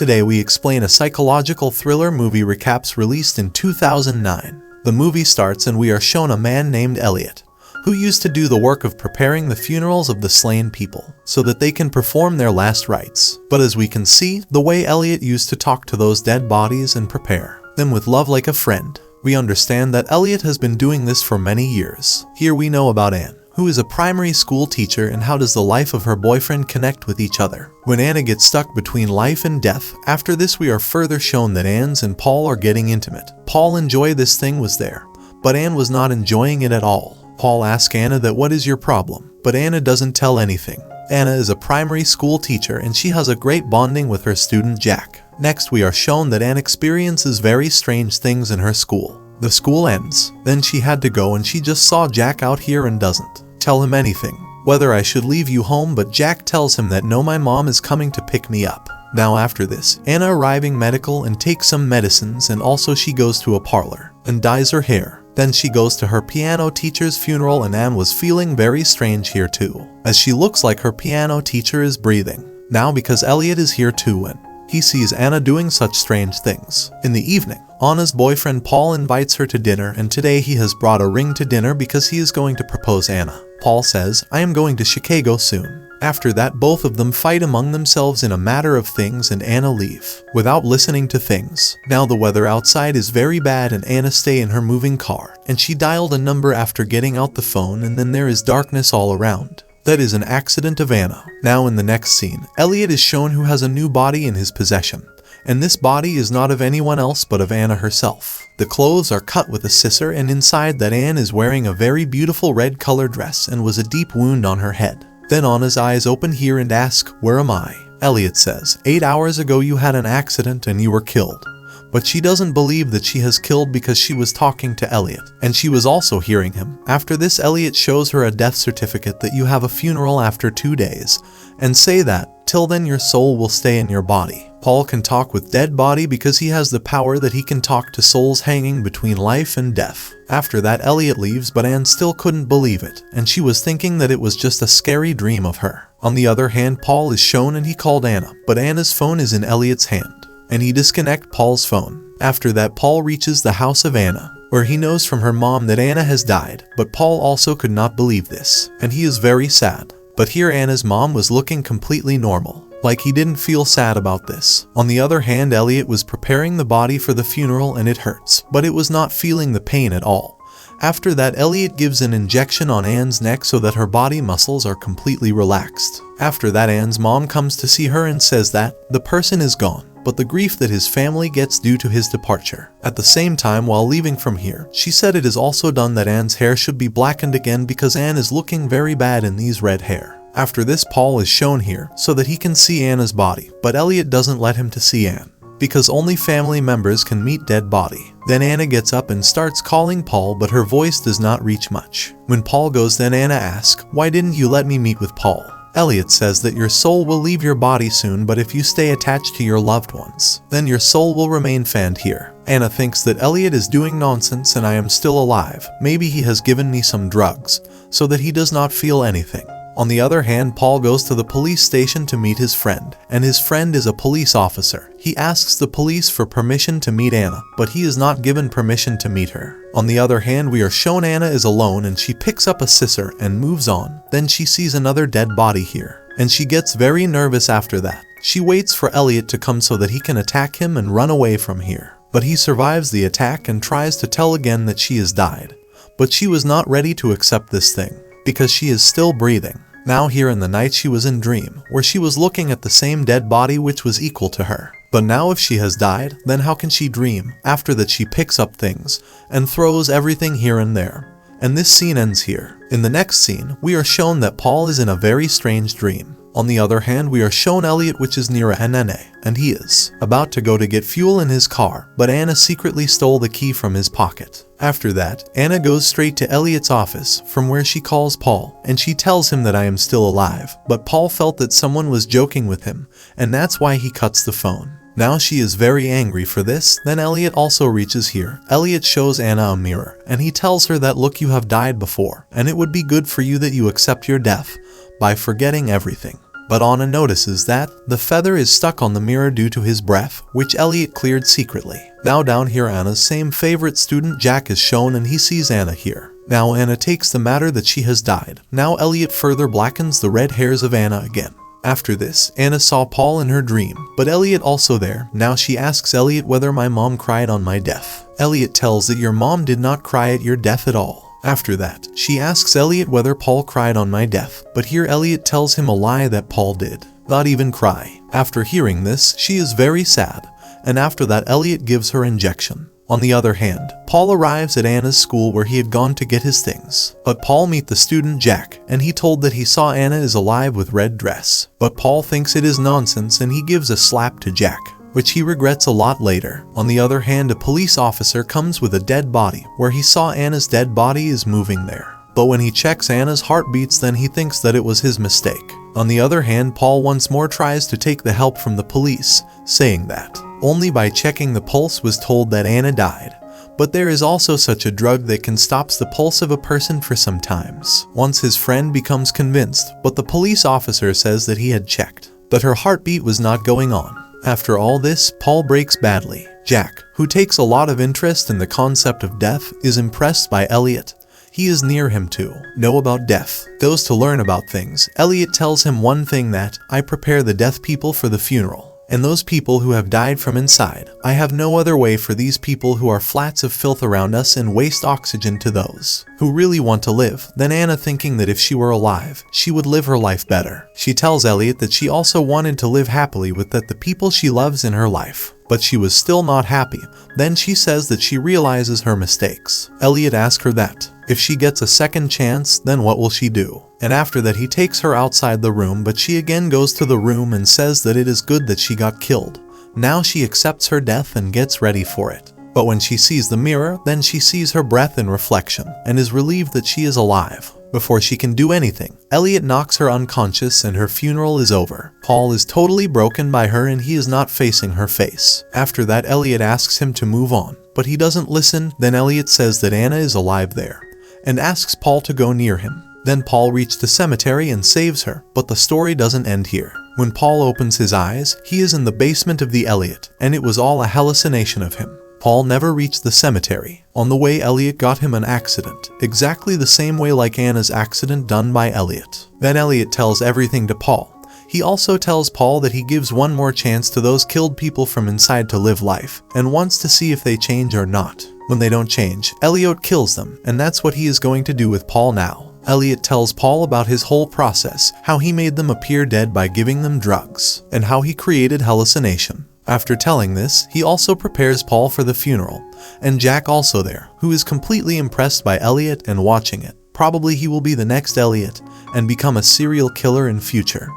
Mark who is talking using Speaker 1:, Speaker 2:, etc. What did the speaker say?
Speaker 1: Today we explain a psychological thriller movie recaps released in 2009. The movie starts and we are shown a man named Eliot, who used to do the work of preparing the funerals of the slain people, so that they can perform their last rites. But as we can see, the way Eliot used to talk to those dead bodies and prepare them with love like a friend, we understand that Eliot has been doing this for many years. Here we know about Anne, who is a primary school teacher, and how does the life of her boyfriend connect with each other. When Anna gets stuck between life and death, after this we are further shown that Anne's and Paul are getting intimate. Paul enjoyed this thing was there, but Anne was not enjoying it at all. Paul asks Anna that what is your problem, but Anna doesn't tell anything. Anna is a primary school teacher and she has a great bonding with her student Jack. Next we are shown that Anne experiences very strange things in her school. The school ends, then she had to go and she just saw Jack out here and doesn't tell him anything. Whether I should leave you home, but Jack tells him that no, my mom is coming to pick me up. Now after this, Anna arriving medical and takes some medicines, and also she goes to a parlor and dyes her hair. Then she goes to her piano teacher's funeral, and Anne was feeling very strange here too, as she looks like her piano teacher is breathing. Now because Eliot is here too and he sees Anna doing such strange things. In the evening, Anna's boyfriend Paul invites her to dinner, and today he has brought a ring to dinner because he is going to propose Anna. Paul says, I am going to Chicago soon. After that both of them fight among themselves in a matter of things, and Anna leave without listening to things. Now the weather outside is very bad and Anna stay in her moving car, and she dialed a number after getting out the phone, and then there is darkness all around. That is an accident of Anna. Now in the next scene, Eliot is shown who has a new body in his possession, and this body is not of anyone else but of Anna herself. The clothes are cut with a scissor, and inside that Anne is wearing a very beautiful red color dress and was a deep wound on her head. Then Anna's eyes open here and ask, where am I? Eliot says, 8 hours ago you had an accident and you were killed. But she doesn't believe that she has killed because she was talking to Eliot, and she was also hearing him. After this, Eliot shows her a death certificate that you have a funeral after 2 days, and say that, till then your soul will stay in your body. Paul can talk with dead body because he has the power that he can talk to souls hanging between life and death. After that Eliot leaves, but Anne still couldn't believe it, and she was thinking that it was just a scary dream of her. On the other hand, Paul is shown and he called Anna, but Anna's phone is in Eliot's hand, and he disconnects Paul's phone. After that Paul reaches the house of Anna, where he knows from her mom that Anna has died, but Paul also could not believe this, and he is very sad. But here Anna's mom was looking completely normal, like he didn't feel sad about this. On the other hand, Eliot was preparing the body for the funeral and it hurts, but it was not feeling the pain at all. After that, Eliot gives an injection on Anne's neck so that her body muscles are completely relaxed. After that, Anne's mom comes to see her and says that the person is gone, but the grief that his family gets due to his departure. At the same time, while leaving from here, she said it is also done that Anne's hair should be blackened again because Anne is looking very bad in these red hair. After this, Paul is shown here so that he can see Anna's body, but Eliot doesn't let him to see Anne, because only family members can meet dead body. Then Anna gets up and starts calling Paul, but her voice does not reach much. When Paul goes, then Anna asks, why didn't you let me meet with Paul? Eliot says that your soul will leave your body soon, but if you stay attached to your loved ones, then your soul will remain found here. Anna thinks that Eliot is doing nonsense and I am still alive. Maybe he has given me some drugs, so that he does not feel anything. On the other hand, Paul goes to the police station to meet his friend, and his friend is a police officer. He asks the police for permission to meet Anna, but he is not given permission to meet her. On the other hand, we are shown Anna is alone and she picks up a scissor and moves on. Then she sees another dead body here, and she gets very nervous after that. She waits for Eliot to come so that he can attack him and run away from here. But he survives the attack and tries to tell again that she has died. But she was not ready to accept this thing, because she is still breathing. Now here in the night she was in dream, where she was looking at the same dead body which was equal to her. But now if she has died, then how can she dream? After that she picks up things, and throws everything here and there. And this scene ends here. In the next scene, we are shown that Paul is in a very strange dream. On the other hand, we are shown Eliot which is near Anna, and he is about to go to get fuel in his car, but Anna secretly stole the key from his pocket. After that, Anna goes straight to Eliot's office, from where she calls Paul, and she tells him that I am still alive, but Paul felt that someone was joking with him, and that's why he cuts the phone. Now she is very angry for this. Then Eliot also reaches here. Eliot shows Anna a mirror, and he tells her that look, you have died before, and it would be good for you that you accept your death by forgetting everything. But Anna notices that the feather is stuck on the mirror due to his breath, which Eliot cleared secretly. Now down here, Anna's same favorite student Jack is shown, and he sees Anna here. Now Anna takes the matter that she has died. Now Eliot further blackens the red hairs of Anna again. After this, Anna saw Paul in her dream, but Eliot also there. Now she asks Eliot whether my mom cried on my death. Eliot tells that your mom did not cry at your death at all. After that, she asks Eliot whether Paul cried on my death, but here Eliot tells him a lie that Paul did not even cry. After hearing this, she is very sad, and after that Eliot gives her injection. On the other hand, Paul arrives at Anna's school where he had gone to get his things. But Paul meets the student Jack, and he told that he saw Anna is alive with red dress. But Paul thinks it is nonsense, and he gives a slap to Jack, which he regrets a lot later. On the other hand, a police officer comes with a dead body, where he saw Anna's dead body is moving there. But when he checks Anna's heartbeats, then he thinks that it was his mistake. On the other hand, Paul once more tries to take the help from the police, saying that only by checking the pulse was told that Anna died. But there is also such a drug that can stop the pulse of a person for some times. Once his friend becomes convinced, but the police officer says that he had checked, but her heartbeat was not going on. After all this, Paul breaks badly. Jack, who takes a lot of interest in the concept of death, is impressed by Eliot. He is near him to know about death, goes to learn about things. Eliot tells him one thing, that I prepare the death people for the funeral. And those people who have died from inside, I have no other way for these people who are flats of filth around us and waste oxygen to those who really want to live. Then Anna, thinking that if she were alive, she would live her life better. She tells Eliot that she also wanted to live happily with the people she loves in her life, but she was still not happy. Then she says that she realizes her mistakes. Eliot asks her that if she gets a second chance, then what will she do? And after that he takes her outside the room, but she again goes to the room and says that it is good that she got killed. Now she accepts her death and gets ready for it. But when she sees the mirror, then she sees her breath in reflection and is relieved that she is alive. Before she can do anything, Eliot knocks her unconscious and her funeral is over. Paul is totally broken by her and he is not facing her face. After that, Eliot asks him to move on, but he doesn't listen. Then Eliot says that Anna is alive there and asks Paul to go near him. Then Paul reaches the cemetery and saves her, but the story doesn't end here. When Paul opens his eyes, he is in the basement of the Eliot, and it was all a hallucination of him. Paul never reached the cemetery. On the way, Eliot got him an accident, exactly the same way like Anna's accident done by Eliot. Then Eliot tells everything to Paul. He also tells Paul that he gives one more chance to those killed people from inside to live life, and wants to see if they change or not. When they don't change, Eliot kills them, and that's what he is going to do with Paul now. Eliot tells Paul about his whole process, how he made them appear dead by giving them drugs, and how he created hallucination. After telling this, he also prepares Paul for the funeral, and Jack also there, who is completely impressed by Eliot and watching it. Probably he will be the next Eliot and become a serial killer in future.